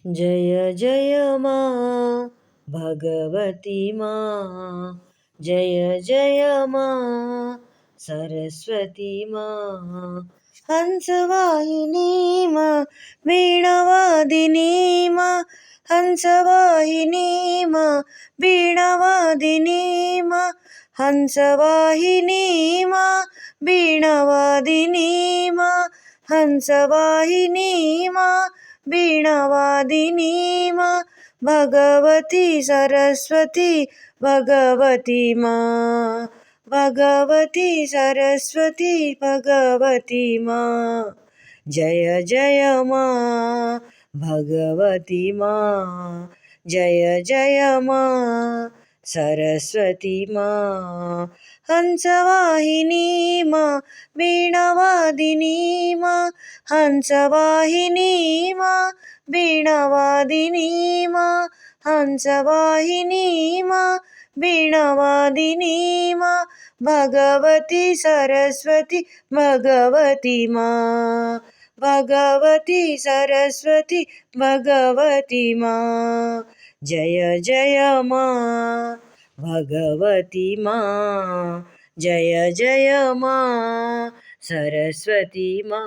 जय जय मा भगवती मा, जय जय मा सरस्वती मा। हंसवाहिनी मा वीणावादिनी मा, हंसवाहिनी मा वीणावादिनी मा, हंसवाहिनी मा वीणावादिनी मा, हंसवाहिनी मा वीणावादिनी मा, भगवती सरस्वती भगवती मा, भगवती सरस्वती भगवती मा। जय जय मा भगवती मा, जय जय मा सरस्वती मा। हंसवाहिनी मा वीणावादिनी मा, हंसवाहिनी मा वीणावादिनी मा, हंसवाहिनी मा वीणावादिनी मा, भगवती सरस्वती भगवती मा, भगवती सरस्वती भगवती मा। जय जय मा भगवती मा, जय जय मा सरस्वती मा।